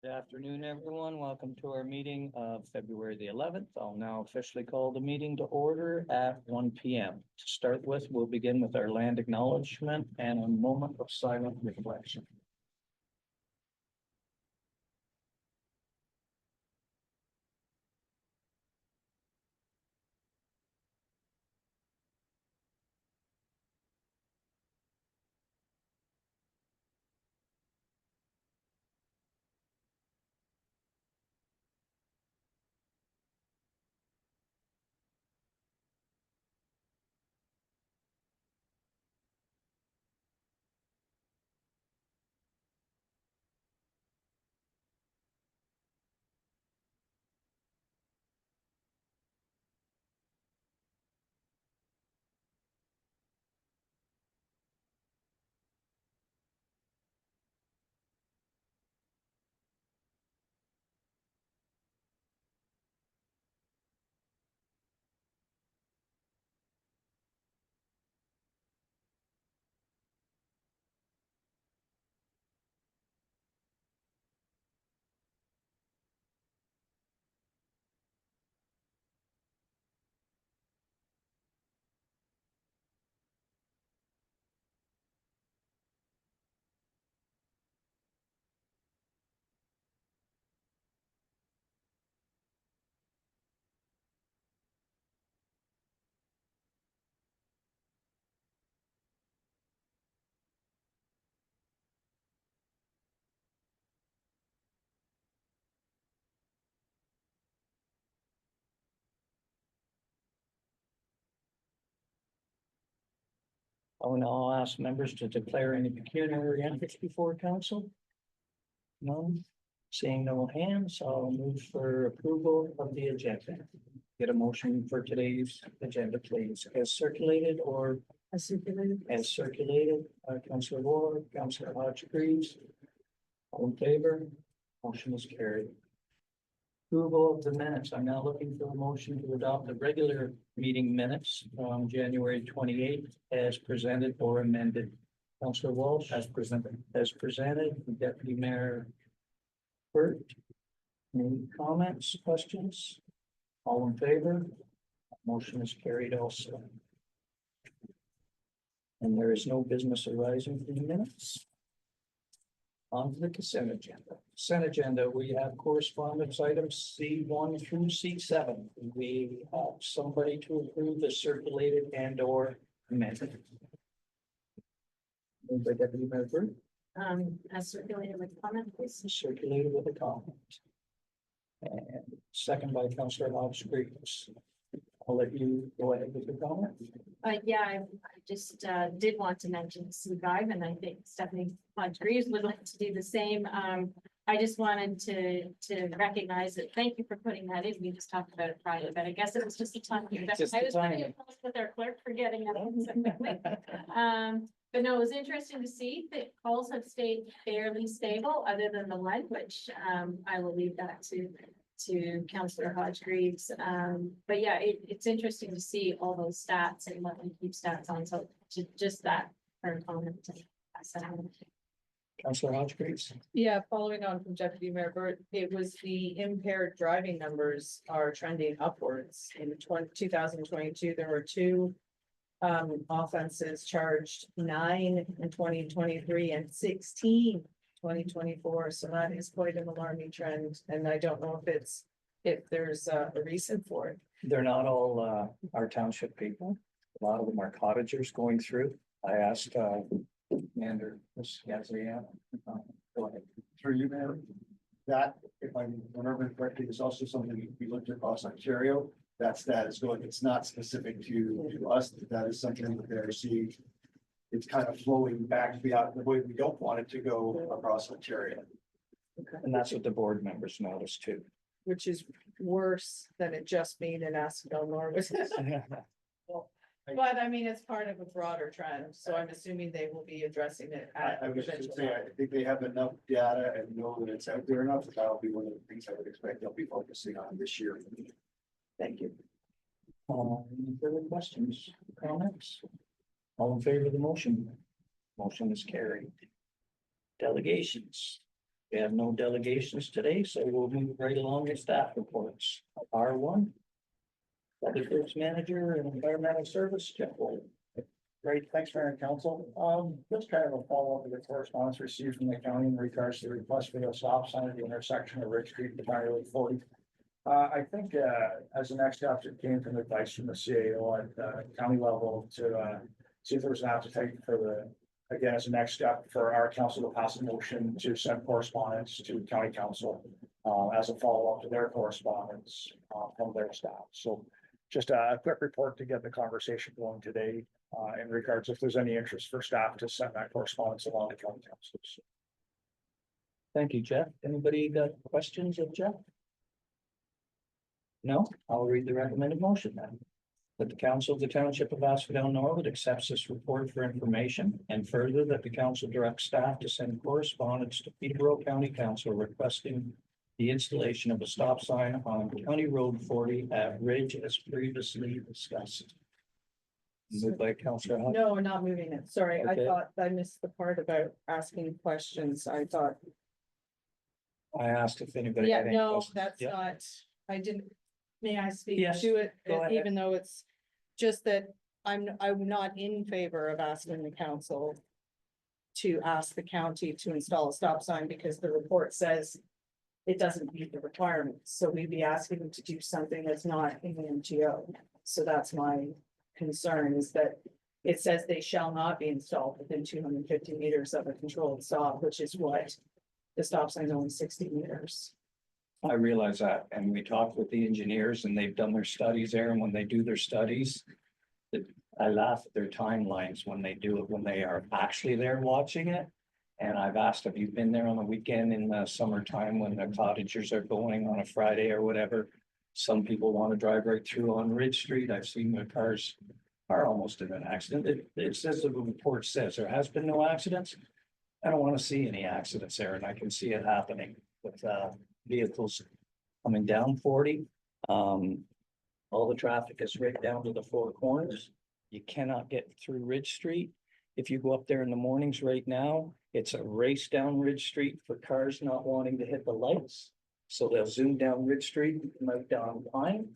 Good afternoon, everyone. Welcome to our meeting of February the 11th. I'll now officially call the meeting to order at 1 p.m. To start with, we'll begin with our land acknowledgement and a moment of silent reflection. I will now ask members to declare any pecuniary interest before council. None. Seeing no hands, I'll move for approval of the agenda. Get a motion for today's agenda, please, as circulated or as circulated. Councillor Ward, Councillor Hodge-Greaves. All in favor? Motion is carried. Approval of the minutes. I'm now looking for a motion to adopt the regular meeting minutes from January 28th as presented or amended. Councillor Walsh. As presented. As presented. Deputy Mayor Burt. Any comments, questions? All in favor? Motion is carried also. And there is no business arising from the minutes. On to the consent agenda. Consent agenda, we have correspondence items C1 through C7. We have somebody to approve the circulated and or amended. Moved by Deputy Mayor Burt. As circulated with comment, please. Circulated with a comment. And second by Councillor Hodge-Greaves. I'll let you go ahead with your comment. Yeah, I just did want to mention C5, and I think Stephanie Hodge-Greaves would like to do the same. I just wanted to recognize it. Thank you for putting that in. We just talked about it prior, but I guess it was just a time. I was pretty impressed with our clerk for getting it. But no, it was interesting to see that calls have stayed fairly stable, other than the lead, which I will leave that to Councillor Hodge-Greaves. But yeah, it's interesting to see all those stats and what we keep stats on. So just that for a comment. Councillor Hodge-Greaves. Yeah, following on from Deputy Mayor Burt, it was the impaired driving numbers are trending upwards. In 2022, there were 2 offenses charged, 9 in 2023 and 16 2024. So that is quite an alarming trend. And I don't know if there's a reason for it. They're not all our township people. A lot of them are cottagers going through. I asked Commander Ms. Gazian. Go ahead. Through you, Mayor. That, if I remember correctly, is also something we looked across Ontario. That stat is going, it's not specific to us. That is something that they're seeing. It's kind of flowing back the way we don't want it to go across Ontario. And that's what the board members noticed too. Which is worse than it just being in Asphodel-Norwood. But I mean, it's part of a broader trend, so I'm assuming they will be addressing it. I was just saying, I think they have enough data and know that it's out there enough. That'll be one of the things I would expect they'll be focusing on this year. Thank you. Any further questions, comments? All in favor of the motion? Motion is carried. Delegations. We have no delegations today, so we'll move right along with staff reports. R1. Public Works Manager and Environmental Service, Jeff Wool. Great, thanks, Mayor and Council. Just kind of a follow-up to the correspondence received from the county in regards to the request for the stop sign at the intersection of Ridge Street and County Road 40. I think, as the next step, it came from advice from the CAO at county level to see if there was an appetite for again, as a next step for our council to pass a motion to send correspondence to county council as a follow-up to their correspondence from their staff. So just a quick report to get the conversation going today in regards if there's any interest for staff to send that correspondence along to county councils. Thank you, Jeff. Anybody got questions of Jeff? No, I'll read the recommended motion then. That the council of the township of Asphodel-Norwood accepts this report for information, and further that the council directs staff to send correspondence to Peterborough County Council requesting the installation of a stop sign on County Road 40 at Ridge as previously discussed. Moved by Councillor Hunt. No, we're not moving it. Sorry, I Okay. thought I missed the part about asking questions. I thought, I asked if anybody. yeah, had any no, questions. that's Yeah. not, I didn't. May I speak Yes, to it, go ahead. even though it's just that I'm not in favor of asking the council to ask the county to install a stop sign because the report says it doesn't meet the requirements. So we'd be asking them to do something that's not in the MTO. So that's my concern, is that it says they shall not be installed within 250 meters of a controlled stop, which is what the stop sign is only 60 meters. I realize that, and we talked with the engineers and they've done their studies there, and when they do their studies. I laugh at their timelines when they do it, when they are actually there watching it. And I've asked, have you been there on the weekend in the summertime when the cottagers are going on a Friday or whatever? Some people want to drive right through on Ridge Street. I've seen the cars are almost in an accident. It says the report says there has been no accidents. I don't want to see any accidents there, and I can see it happening with vehicles coming down 40. All the traffic is right down to the four corners. You cannot get through Ridge Street. If you go up there in the mornings right now, it's a race down Ridge Street for cars not wanting to hit the lights. So they'll zoom down Ridge Street, come out down Pine,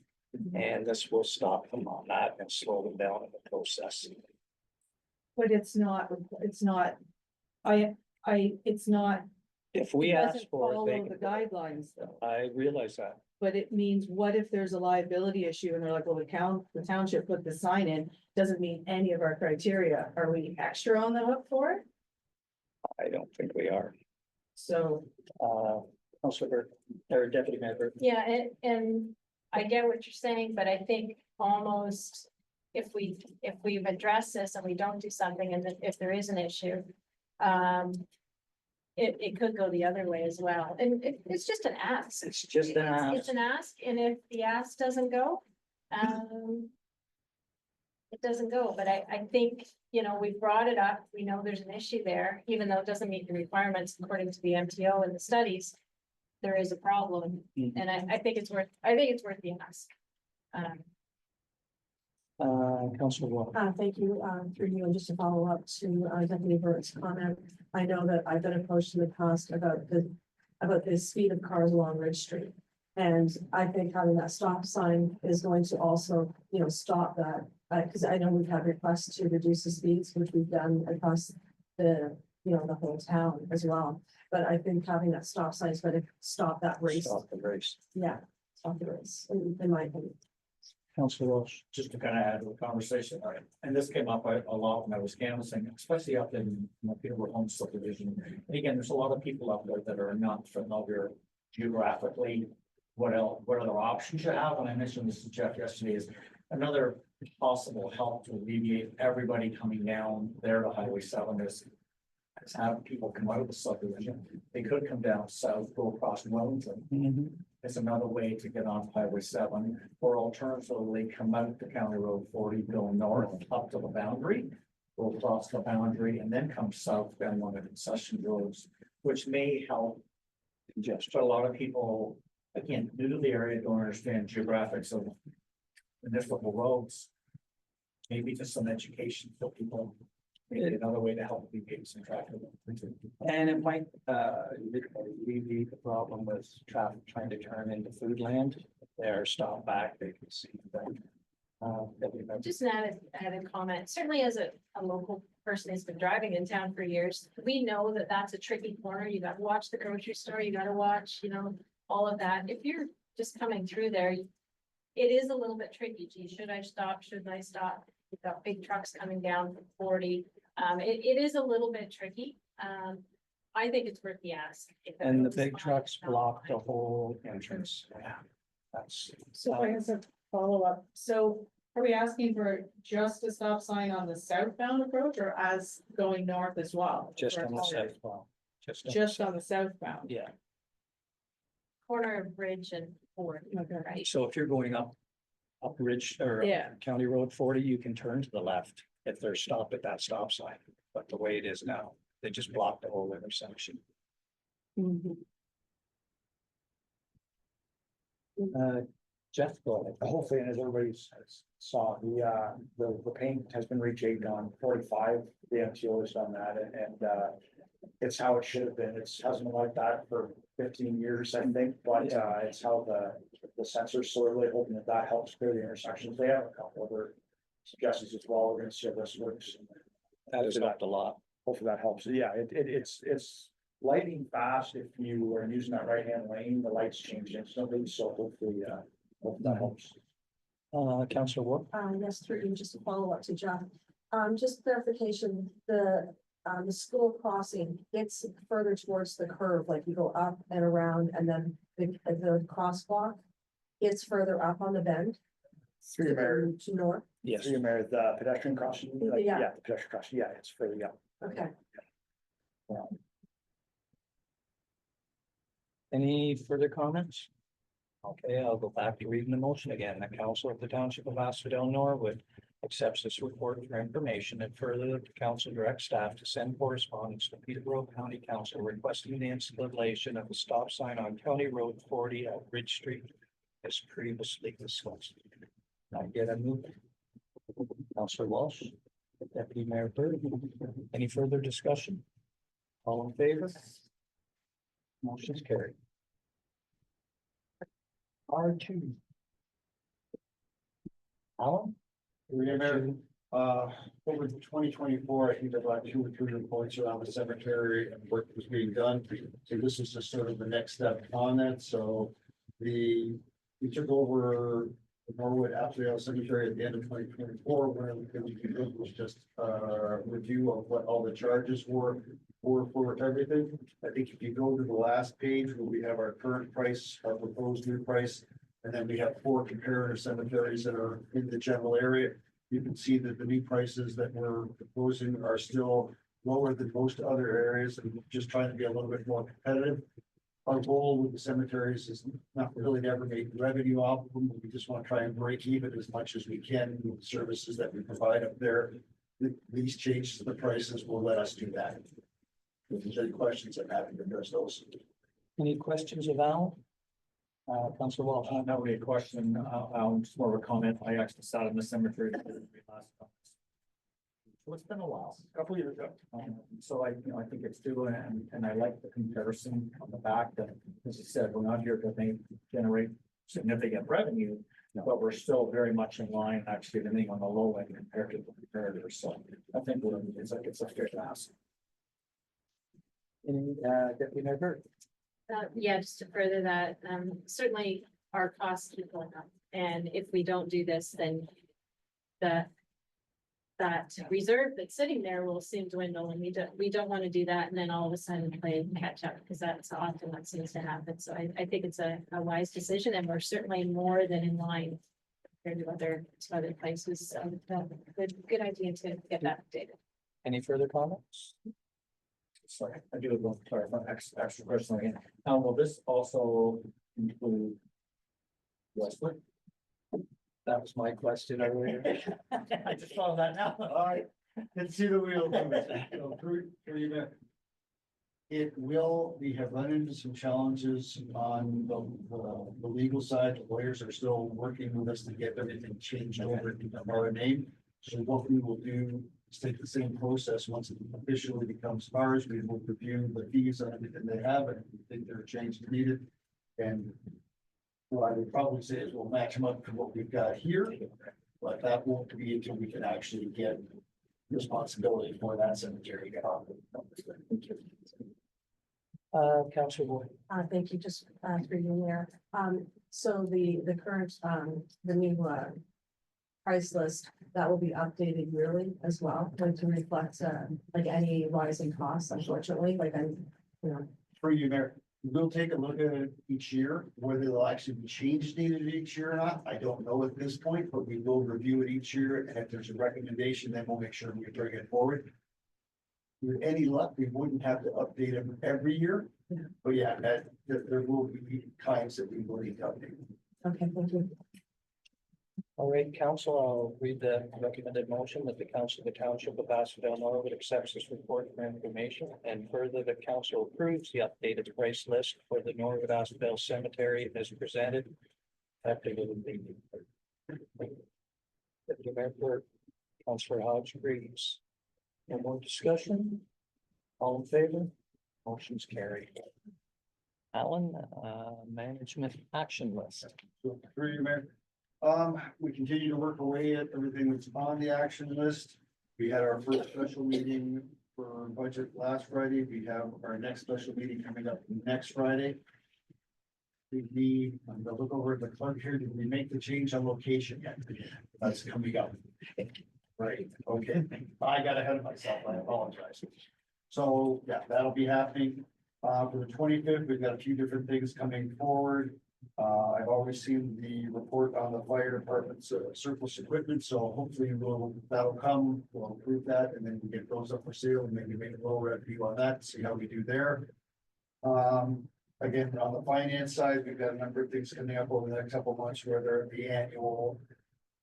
and this will stop them on that and slow them down in the process. But it's not, it's not, it's not. If we It ask doesn't for it, follow they the can- guidelines though, I realize that. but it means what if there's a liability issue and they're like, well, the township put the sign in, doesn't meet any of our criteria. Are we extra on the hook for it? I don't think we are. So, Councilor, or Deputy Mayor. Yeah, and I get what you're saying, but I think almost if we've addressed this and we don't do something, and if there is an issue, it could go the other way as well. And it's just an ask. It's just an ask. It's an ask, and if the ask doesn't go, it doesn't go, but I think, we brought it up, we know there's an issue there, even though it doesn't meet the requirements according to the MTO and the studies. There is a problem, Mhm. and I think it's worth the ask. Councilor Wall. Thank you, through you, and just to follow up to, Deputy Burt's comment. I know that I've been approached in the past about the speed of cars along Ridge Street. And I think having that stop sign is going to also, stop that, because I know we've had requests to reduce the speeds, which we've done across the, the whole town as well. But I think having that stop sign is going to stop that race. Stop the race. Yeah, stop the race, in my opinion. Councilor Walsh. Just to kind of add to the conversation, and this came up a lot when I was canvassing, especially up in Peterborough Home subdivision. And again, there's a lot of people up there that are not familiar geographically. What other options you have, and I mentioned this to Jeff yesterday, is another possible help to alleviate everybody coming down there to Highway 7 is have people come out of the subdivision. They could come down south, go across Wellington. It's another way to get on Highway 7, or alternatively, come out to County Road 40, go north up to the boundary, go across the boundary, and then come south down one of the concession roads, which may help. Just, but a lot of people, again, new to the area, don't understand geographics of municipal roads. Maybe just some education for people. maybe another way to help alleviate some traffic. And it might alleviate the problem with traffic trying to turn into food land. They're stopped back, they can see that. Just an added comment, certainly as a local person who's been driving in town for years, we know that that's a tricky corner. You gotta watch the grocery store, you gotta watch, all of that. If you're just coming through there, it is a little bit tricky. Gee, should I stop? Shouldn't I stop? You've got big trucks coming down from 40. It is a little bit tricky. I think it's worth the ask. And the big trucks block the whole entrance. Yeah. That's. So I have a follow-up. So are we asking for just a stop sign on the southbound approach or as going north as well? Just on the southbound. Just on the southbound? Yeah, Corner of Bridge and Ford, Okay. right? so if you're going up Ridge or Yeah. County Road 40, you can turn to the left if they're stopped at that stop sign. But the way it is now, they just block the whole intersection. Jeff, go ahead. The whole thing, as everybody saw, the paint has been rejigged on 45, the MTO has done that, and it's how it should have been, it hasn't been like that for 15 years, I think, but it's how the sensors, so we're really hoping that that helps clear the intersections. They have a couple other suggestions as well, we're gonna see how this works. That has helped a lot. Hopefully that helps, yeah, it's lightning fast if you are using that right-hand lane, the lights change instantly, so hopefully that helps. Councillor Wood? Yes, through you, just a follow-up to Jeff. Just clarification, the school crossing, it's further towards the curve, like you go up and around, and then the crosswalk, it's further up on the bend. Through your Mayor, To north, Yes. through your Mayor, the pedestrian crossing, like, Yeah. yeah, the pedestrian crossing, yeah, it's further, yeah. okay. Any further comments? Okay, I'll go back to reading the motion again. The council of the township of Asphodel-Norwood accepts this report for information and further the council directs staff to send correspondence to Peterborough County Council requesting the installation of a stop sign on County Road 40 at Ridge Street as previously discussed. I get a move. Councillor Walsh, Deputy Mayor Bird, any further discussion? All in favor? Motion's carried. R2. Alan? Over 2024, I think there were about 2 or 3 reports around the cemetery and work was being done. So this is just sort of the next step on that. So we took over the Norwood Asphodel Cemetery at the end of 2024. One of the things we did was just a review of what all the charges were for everything. I think if you go to the last page where we have our current price, our proposed new price, and then we have 4 comparator cemeteries that are in the general area. You can see that the new prices that we're proposing are still lower than most other areas and just trying to be a little bit more competitive. Our goal with the cemeteries is not really to ever make revenue off of them. We just want to try and break even as much as we can with the services that we provide up there. These changes to the prices will let us do that. If there's any questions, I'm happy to address those. Any questions of Al? Councillor Walsh? Not really a question, just more of a comment. I actually sat in the cemetery last month. So it's been a while, a couple years ago. So I think it's due and I like the comparison on the back that, as you said, we're not here to generate significant revenue, but we're still very much in line, actually, depending on the low end compared to the competitors. So I think it's a fair ask. Any, Deputy Mayor Bird? Yeah, just to further that, certainly our costs keep going up. And if we don't do this, then that reserve that's sitting there will soon dwindle, and we don't want to do that. And then all of a sudden play catch up, because that's often what seems to happen. So I think it's a wise decision, and we're certainly more than in line compared to other places. So good idea to get that updated. Any further comments? Sorry, I do want to clarify extra question again. Now, will this also include Westwood? That was my question earlier. I just thought of that now. All right, let's see the wheel. We have run into some challenges on the legal side. The lawyers are still working with us to get everything changed over to our name. So what we will do just take the same process. Once it officially becomes ours, we will review the fees and everything they have, and if we think there are changes needed. And what I would probably say is we'll match them up to what we've got here, but that won't be until we can actually get responsibility for that cemetery. Councillor Ward. Thank you, just, through you there. So the current, the new, price list, that will be updated yearly as well, like to reflect, like any rising costs, unfortunately, like I'm, you know. For you, Mayor, we'll take a look at it each year, whether they'll actually be changes needed each year or not, I don't know at this point, but we will review it each year, and if there's a recommendation, then we'll make sure we bring it forward. With any luck, we wouldn't have to update them every year, but yeah, there will be times that we will need to update. Okay, thank you. All right, council, I'll read the recommended motion that the council of the township of Asphodel-Norwood accepts this report for information, and further the council approves the updated price list for the Norwood Asphodel Cemetery as presented. Effective immediately. Deputy Mayor Burt, Councillor Hodge agrees. No more discussion? All in favor? Motion's carried. Alan, management action list. So through you, Mayor. We continue to work away at everything that's on the action list. We had our first special meeting for budget last Friday. We have our next special meeting coming up next Friday. I'm gonna look over at the clerk here. Did we make the change on location yet? That's coming up. Right, okay. I got ahead of myself. I apologize. So, yeah, that'll be happening. For the 25th, we've got a few different things coming forward. I've already seen the report on the fire department's surplus equipment, so hopefully that'll come, we'll approve that, and then we get those up for sale and maybe make a little review on that, see how we do there. Again, on the finance side, we've got a number of things coming up over the next couple of months, where they're the annual.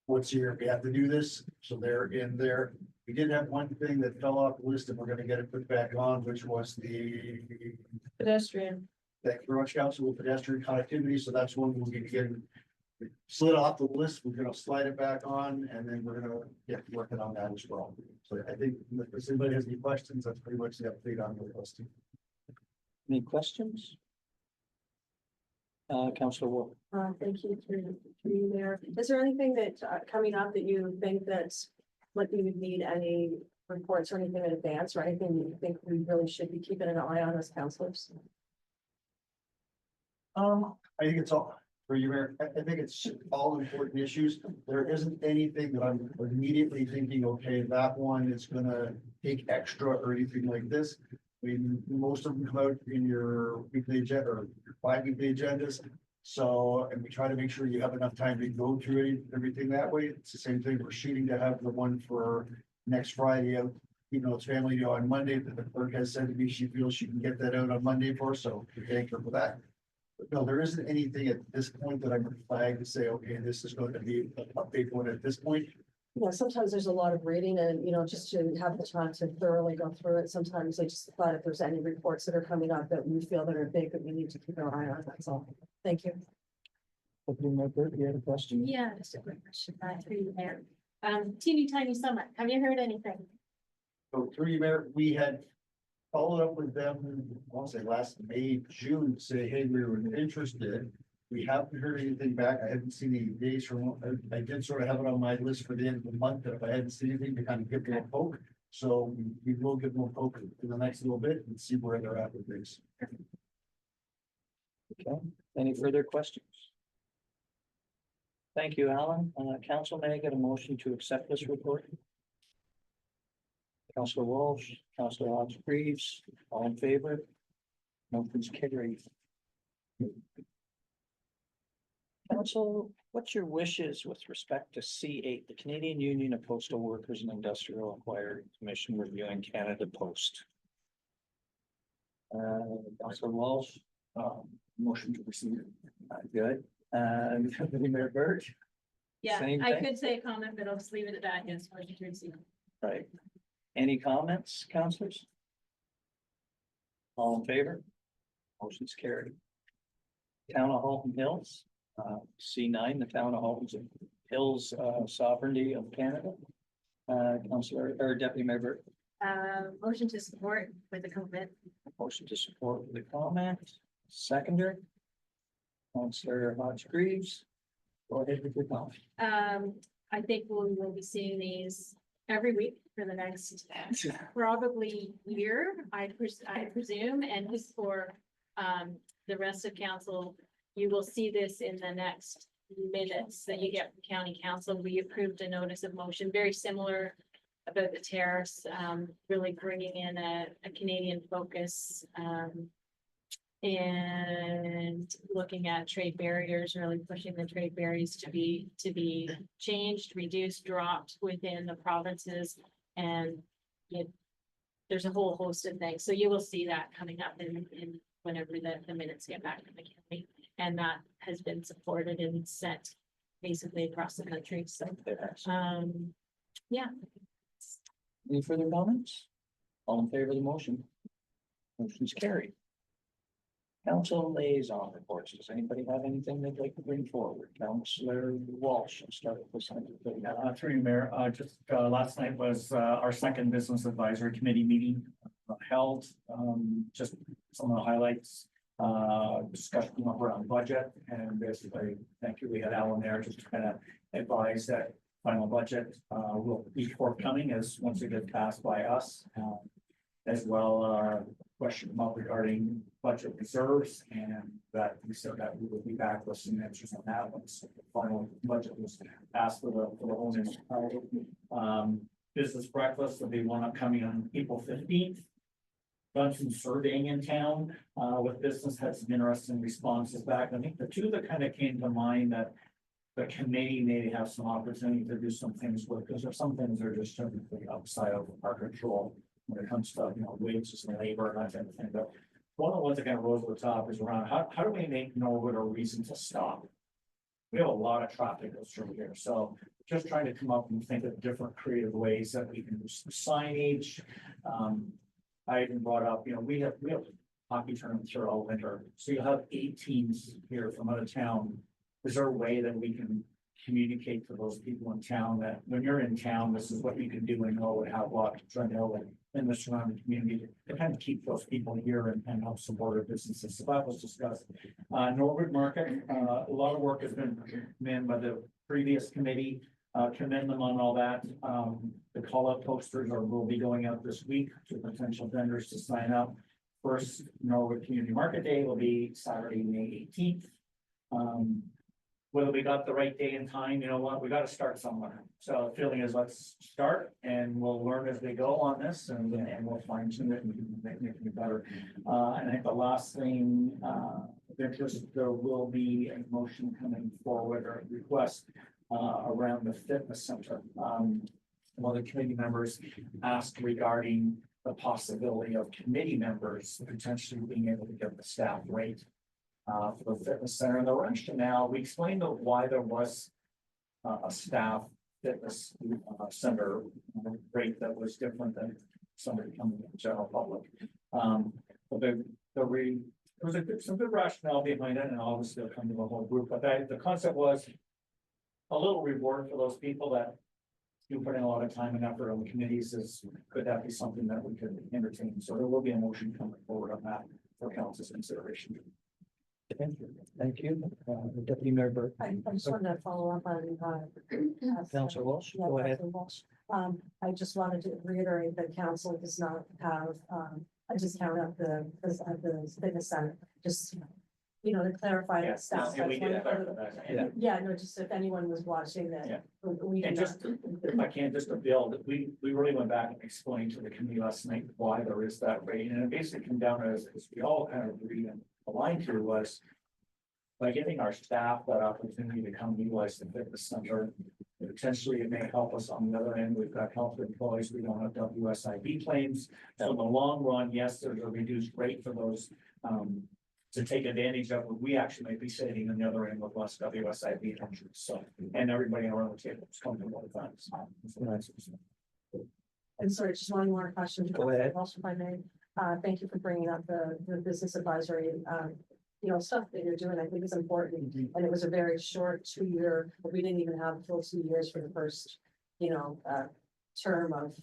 Once a year, we have to do this, so they're in there. We did have one thing that fell off the list, and we're gonna get it put back on, which was the Pedestrian. thank you very much, Council, with pedestrian connectivity, so that's one we'll get getting slid off the list, we're gonna slide it back on, and then we're gonna get working on that as well. So I think if anybody has any questions, that's pretty much the update on the list. Any questions? Councillor Ward. Thank you through you there. Is there anything that, coming up that you think that, like, you would need any reports or anything in advance, or anything that you think we really should be keeping an eye on as councilors? I think it's all for you, Mayor. I think it's all important issues. There isn't anything that I'm immediately thinking, okay, that one is gonna take extra or anything like this. I mean, most of them come out in your weekly agenda or your bi-weekly agendas. So, and we try to make sure you have enough time to go through everything that way. It's the same thing. We're shooting to have the one for next Friday, even though it's family day on Monday, but the clerk has said to me, she feels she can get that out on Monday for us, so we thank her for that. But no, there isn't anything at this point that I would flag to say, okay, this is going to be a big one at this point. Yeah, sometimes there's a lot of reading and, you know, just to have the time to thoroughly go through it. Sometimes I just thought if there's any reports that are coming up that we feel that are big, that we need to keep our eye on, that's all. Thank you. Deputy Mayor Burt, you had a question? Yeah, just a quick question, through you, Mayor. Teeny tiny summit, have you heard anything? So through you, Mayor, we had followed up with them, I want to say last May, June, to say, hey, we were interested. We haven't heard anything back. I haven't seen any days from, I did sort of have it on my list for the end of the month, that if I hadn't seen anything to kind of give them a poke. So we will give them a poke in the next little bit and see where they're at with things. Okay, any further questions? Thank you, Alan. Council, may I get a motion to accept this report? Councillor Walsh, Councillor Hodge Greaves, all in favor? Motion's carried. Council, what's your wishes with respect to C8, the Canadian Union of Postal Workers and Industrial Inquiry Commission reviewing Canada Post? Councillor Walsh, Motion to receive. good. Deputy Mayor Burt, Yeah, Same I thing? could say a comment, but I'll just leave it at that, yes, motion to receive. right. Any comments, councillors? All in favor? Motion's carried. Town of Halton Hills, C9, the Town of Halton Hills Sovereignty of Canada. Counselor or Deputy Mayor Burt, Motion to support with the comment. motion to support with the comment, seconder. Counselor Hodge Greaves. Go ahead with your comment. I think we will be seeing these every week for the next probably year, I presume, and just for the rest of council, you will see this in the next minutes that you get from county council. We approved a notice of motion, very similar about the tariffs, really bringing in a Canadian focus, and looking at trade barriers, really pushing the trade barriers to be changed, reduced, dropped within the provinces. And there's a whole host of things. So you will see that coming up in whenever the minutes get back from the county. And that has been supported and set basically across the country. So, yeah. Any further comments? All in favor of the motion? Motion's carried. Council liaison reports. Does anybody have anything they'd like to bring forward? Counselor Walsh, I'll start with this. Through you, Mayor, just last night was our second business advisory committee meeting held. Just some of the highlights, discussion around budget, and basically, thank you. We had Alan there just to kind of advise that final budget will be forthcoming as once it gets passed by us. As well, question about regarding budget reserves, and that we said that we will be back with some answers on that once the final budget was asked for the owners. Business breakfast will be one upcoming on April 15th. Done some surveying in town with business, had some interesting responses back. I think the two that kind of came to mind that the committee may have some opportunity to do some things with, because there's some things that are just typically outside of our control when it comes to, wages and labor and that type of thing. But one of the ones that kind of rose to the top is around how do we make Norwood a reason to stop? We have a lot of traffic goes through here, so just trying to come up and think of different creative ways that we can do some signage. I even brought up, we have hockey tournaments here all winter, so you'll have 8 teams here from out of town. Is there a way that we can communicate to those people in town that when you're in town, this is what you can do and know how what trying to help in the surrounding community to kind of keep those people here and help support our businesses. So that was discussed. Norwood Market, a lot of work has been made by the previous committee. Commend them on all that. The call out posters will be going out this week to potential vendors to sign up. First Norwood Community Market Day will be Saturday, May 18th. Whether we got the right day and time, we got to start somewhere. So the feeling is let's start and we'll learn as we go on this and we'll fine tune it and make it better. And I think the last thing, there will be a motion coming forward or a request around the fitness center. One of the committee members asked regarding the possibility of committee members potentially being able to get the staff rate for the fitness center. And the rationale, we explained why there was a staff fitness center rate that was different than somebody coming to the general public. But there was some good rationale behind it, and obviously they'll come to the whole group. But the concept was a little reward for those people that do put in a lot of time and effort on the committees. Could that be something that we could entertain? So there will be a motion coming forward on that for council's consideration. Thank you. Deputy Mayor Burt. I just wanted to follow up on, Counselor Walsh, yeah, go ahead. Counselor Walsh. I just wanted to reiterate that council does not have, a discount at the fitness center, just, to clarify that staff. Yeah, we did. Yeah. No, just if anyone was watching that. Yeah. We And do just, if I can, just to build, we really went back and explained to the committee last night why there is that rate. And it basically came down as we all kind of agreed and aligned to was by giving our staff that opportunity to come utilize the fitness center. Potentially, it may help us on the other end. We've got health employees. We don't have WSIB claims. So in the long run, yes, there's a reduced rate for those to take advantage of. We actually might be sitting on the other end with less WSIB insurance. So, and everybody around the table is comfortable with that. And sorry, just one more question. Go ahead. Also, if I may, thank you for bringing up the business advisory, stuff that you're doing, I think is important. And it was a very short 2 year, we didn't even have a full 2 years for the first, term of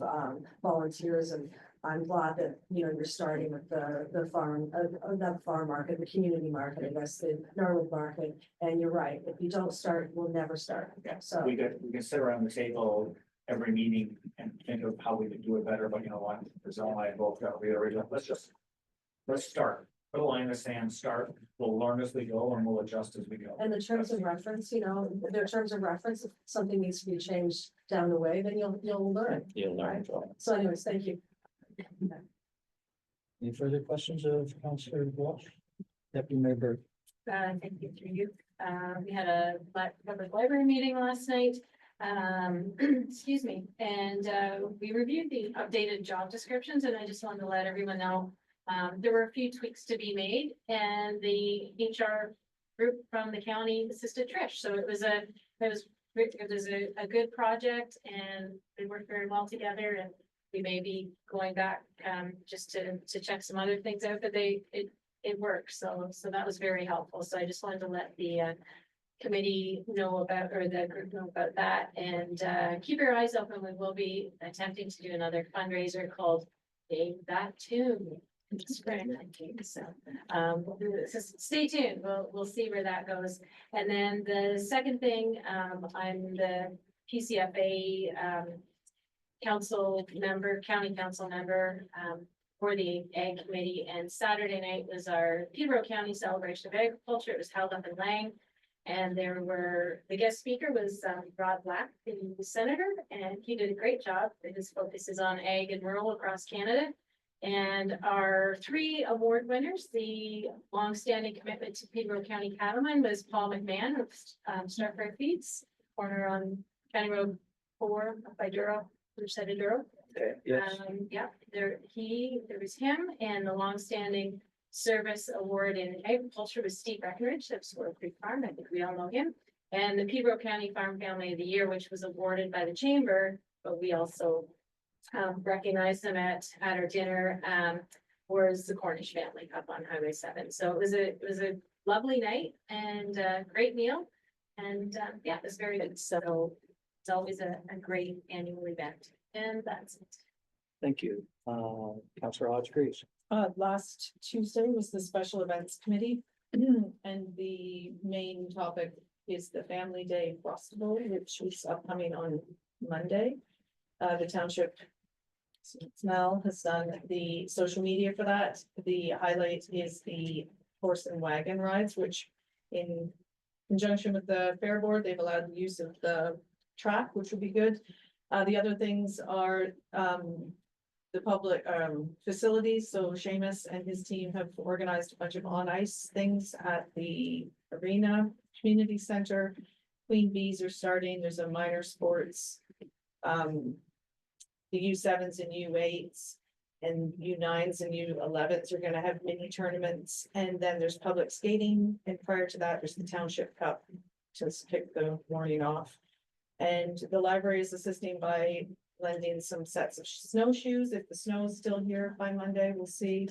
volunteers, and I'm glad that, you know, you're starting with the farm, not the farm market, the community market, I guess, the Norwood market. And you're right, if you don't start, we'll never start. Yeah, So, we can sit around the table every meeting and think of how we could do it better, but you know what? Brazil and I both got reiterated, let's start. Put a line in the sand, start, we'll learn as we go and we'll adjust as we go. and the terms of reference, you know, their terms of reference, if something needs to be changed down the way, then you'll learn. You'll learn. So anyways, thank you. Any further questions of Councillor Walsh? Deputy Mayor Burt. Thank you through you. We had a public library meeting last night. Excuse me, and we reviewed the updated job descriptions, and I just wanted to let everyone know. There were a few tweaks to be made, and the HR group from the county assisted Trish. So it was a good project, and they worked very well together. And we may be going back just to check some other things out, but it worked. So that was very helpful. So I just wanted to let the committee know about, or the group know about that, and keep your eyes open. We will be attempting to do another fundraiser called Dave That Tune. Spring, I think. So stay tuned. We'll see where that goes. And then the second thing, I'm the PCFA council member, county council member for the Ag Committee. And Saturday night was our Peterborough County Celebration of Agriculture. It was held up in Lang. And the guest speaker was Rod Black, the senator, and he did a great job. His focus is on ag and rural across Canada. And our 3 award winners, the longstanding commitment to Peterborough County Cattlemen was Paul McMahon of Starfire Feeds, corner on County Road 4 up by Duro, which side of Duro. Okay, yes. Yeah, there was him, and the longstanding service award in agriculture was Steve Breckenridge of Squirrel Creek Farm. I think we all know him. And the Peterborough County Farm Family of the Year, which was awarded by the chamber, but we also recognized them at our dinner, was the Cornish family up on Highway 7. So it was a lovely night and a great meal. And yeah, it was very good. So it's always a great annual event. And that's it. Thank you. Councillor Hodge-Greaves. Last Tuesday was the special events committee, and the main topic is the Family Day Festival, which is upcoming on Monday. The township Smell has done the social media for that. The highlight is the horse and wagon rides, which in conjunction with the fair board, they've allowed the use of the track, which will be good. The other things are the public facilities. So Seamus and his team have organized a bunch of on ice things at the arena community center. Queen bees are starting. There's a minor sports. The U7s and U8s and U9s and U11s are gonna have mini tournaments, and then there's public skating, and prior to that, there's the Township Cup to kick the morning off. And the library is assisting by lending some sets of snowshoes. If the snow is still here by Monday, we'll see.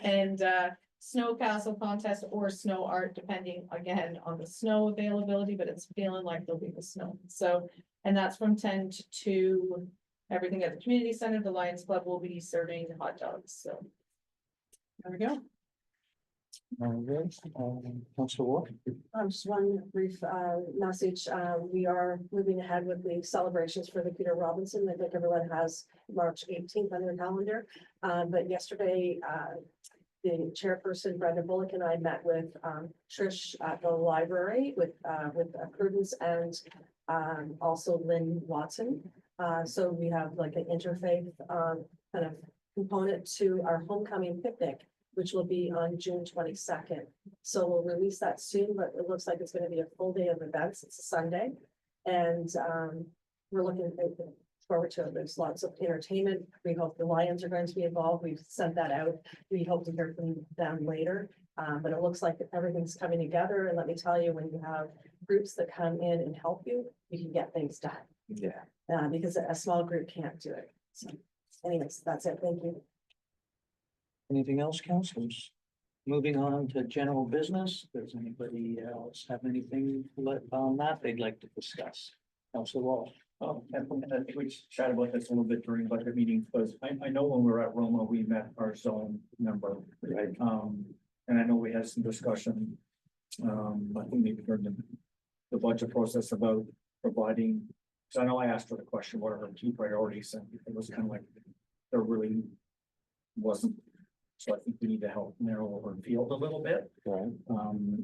And snow castle contest or snow art, depending again on the snow availability, but it's feeling like there'll be the snow. So, and that's from 10 to 2. Everything at the community center. The Lions Club will be serving hot dogs. So there we go. Councillor Ward. Just one brief message. We are moving ahead with the celebrations for the Peter Robinson. I think everyone has March 18th on their calendar. But yesterday, the chairperson, Brenda Bullock, and I met with Trish at the library with Prudence and also Lynn Watson. So we have like an interfaith kind of component to our homecoming picnic, which will be on June 22nd. So we'll release that soon, but it looks like it's going to be a full day of events. It's a Sunday. And we're looking forward to it. There's lots of entertainment. We hope the Lions are going to be involved. We've sent that out. We hope to hear from them later. But it looks like everything's coming together. And let me tell you, when you have groups that come in and help you, you can get things done. Yeah. Because a small group can't do it. So anyways, that's it. Thank you. Anything else, councillors? Moving on to general business. Does anybody else have anything on that they'd like to discuss? Councillor Walsh. And I think we chatted about this a little bit during budget meetings, because I know when we were at Roma, we met our zone member. Right. And I know we had some discussion, I think maybe during the budget process about providing. So I know I asked her the question, what are her key priorities, and it was kind of like, there really wasn't. So I think we need to help narrow our field a little bit. Right.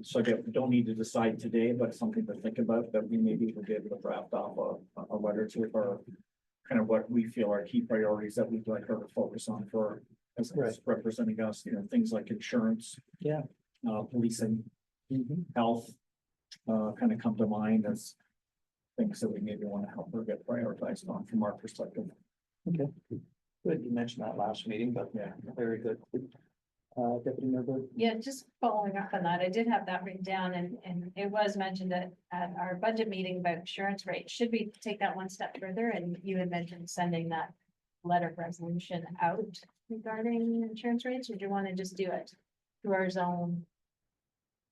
So again, we don't need to decide today, but something to think about, that we maybe will be able to draft off a letter to her. Kind of what we feel are key priorities that we'd like her to focus on for, as Right. representing us, things like insurance. Yeah. Policing, health, kind of come to mind as things that we maybe want to help her get prioritized on from our perspective. Okay. Good, you mentioned that last meeting, but Yeah. very good. Deputy Member. Yeah, just following up on that, I did have that written down and it was mentioned at our budget meeting about insurance rates. Should we take that one step further? And you had mentioned sending that letter of resolution out regarding insurance rates, or do you want to just do it through our zone?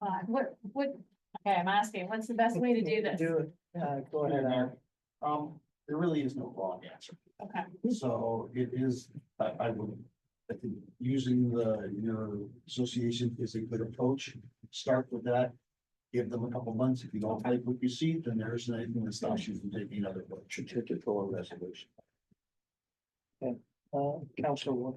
Okay, I'm asking, what's the best way to do this? Do it. Go ahead. There really is no wrong answer. Okay, So it is, I would, I think using your association is a good approach. Start with that. Give them a couple months. If you don't like what you see, then there isn't anything that stops you from taking another approach. Certificate or resolution. Okay, Councilor Wood.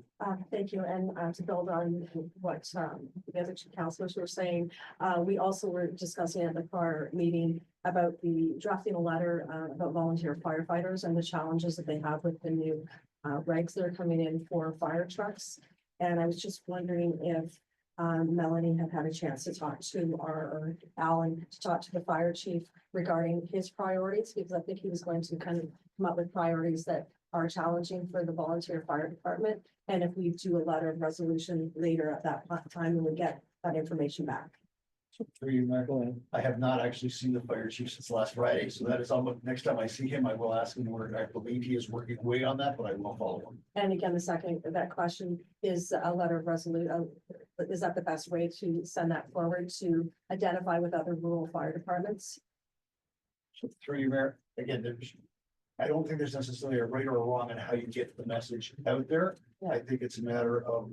Thank you, and to build on what the other two councilors were saying, we also were discussing at the prior meeting about the drafting a letter about volunteer firefighters and the challenges that they have with the new regs that are coming in for fire trucks. And I was just wondering if Melanie had a chance to talk to or Alan to talk to the fire chief regarding his priorities, because I think he was going to kind of come up with priorities that are challenging for the volunteer fire department. And if we do a letter of resolution later at that time, we would get that information back. Through you, Mayor. Go ahead. I have not actually seen the fire chief since last Friday, so that is on, next time I see him, I will ask him where I believe he is working away on that, but I will follow him. And again, the second, that question is a letter of resolution. Is that the best way to send that forward to identify with other rural fire departments? So through you, Mayor, again, I don't think there's necessarily a right or a wrong on how you get the message out there. Yeah. I think it's a matter of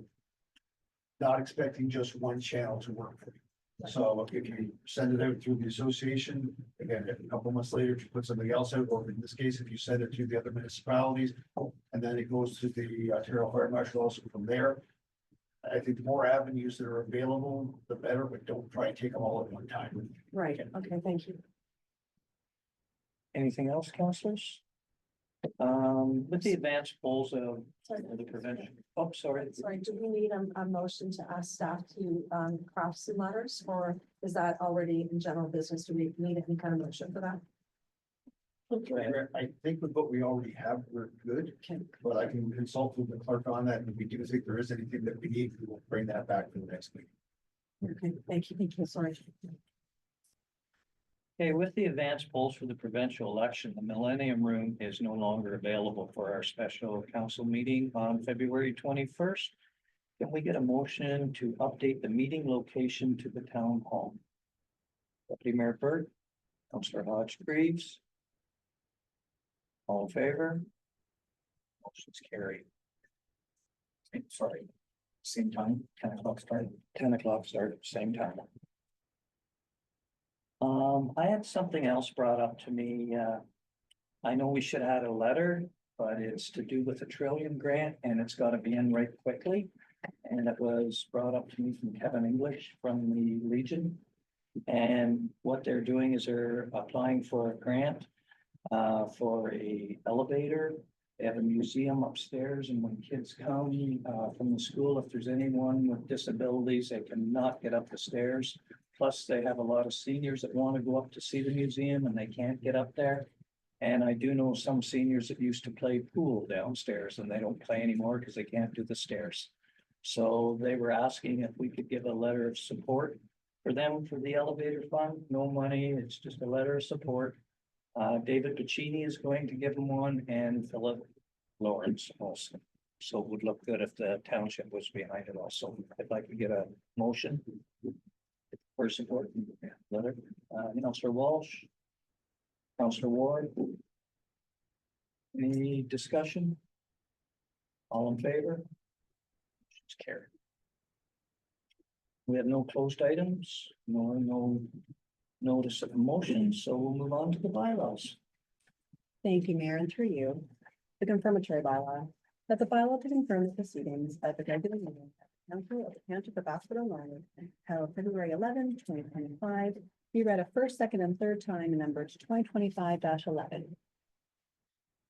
not expecting just one channel to work for you. So if you send it out through the association, again, if a couple months later, to put something else out, or in this case, if you send it to the other municipalities, and then it goes to the Ontario Fire Marshal also from there. I think the more avenues that are available, the better, but don't try and take them all at one time. Right, okay, thank you. Anything else, councilors? With the advanced polls of the prevention. Oh, sorry. Sorry, do we need a motion to ask staff to craft some letters, or is that already in general business? Do we need any kind of motion for that? I think with what we already have, we're good, Okay. but I can consult with the clerk on that, and if we do think there is anything that we need, we will bring that back for the next meeting. Okay, thank you, sorry. Okay, with the advanced polls for the provincial election, the Millennium Room is no longer available for our special council meeting on February 21st. Can we get a motion to update the meeting location to the town hall? Deputy Mayor Burt, Councillor Hodge Greaves. All in favor? Motion's carried. Sorry, same time, 10 o'clock start. 10 o'clock start at the same time. I had something else brought up to me. I know we should have had a letter, but it's to do with the Trillium grant and it's got to be in right quickly. And it was brought up to me from Kevin English from the Legion. And what they're doing is they're applying for a grant for a elevator. They have a museum upstairs, and when kids come from the school, if there's anyone with disabilities, they cannot get up the stairs. Plus, they have a lot of seniors that want to go up to see the museum and they can't get up there. And I do know some seniors that used to play pool downstairs and they don't play anymore because they can't do the stairs. So they were asking if we could give a letter of support for them for the elevator fund. No money, it's just a letter of support. David Piccini is going to give them one, and Philip Lawrence also. So it would look good if the township was behind it also. I'd like to get a motion for support. Letter, Councillor Walsh. Councillor Ward. Any discussion? All in favor? It's carried. We have no closed items, nor no notice of motion, so we'll move on to the bylaws. Thank you, Mayor, and through you. The confirmatory bylaw, that the bylaw to confirm the proceedings at the regular meeting of the Council of the Township of Asphodel-Norwood held February 11, 2025, be read a first, second, and third time and numbered 2025-11.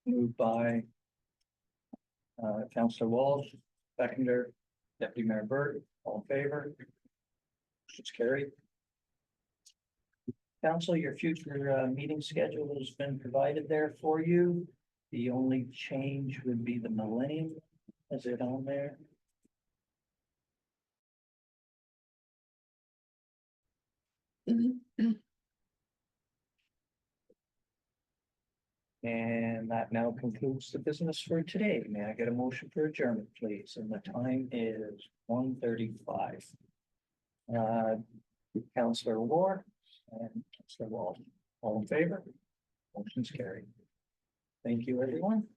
Moved by Councillor Walsh, seconder, Deputy Mayor Burt, all in favor? It's carried. Council, your future meeting schedule has been provided there for you. The only change would be the millennium. Is it on there? And that now concludes the business for today. May I get a motion for adjournment, please? And the time is 1:35. Councillor Ward and Councillor Wall, all in favor? Motion's carried. Thank you, everyone.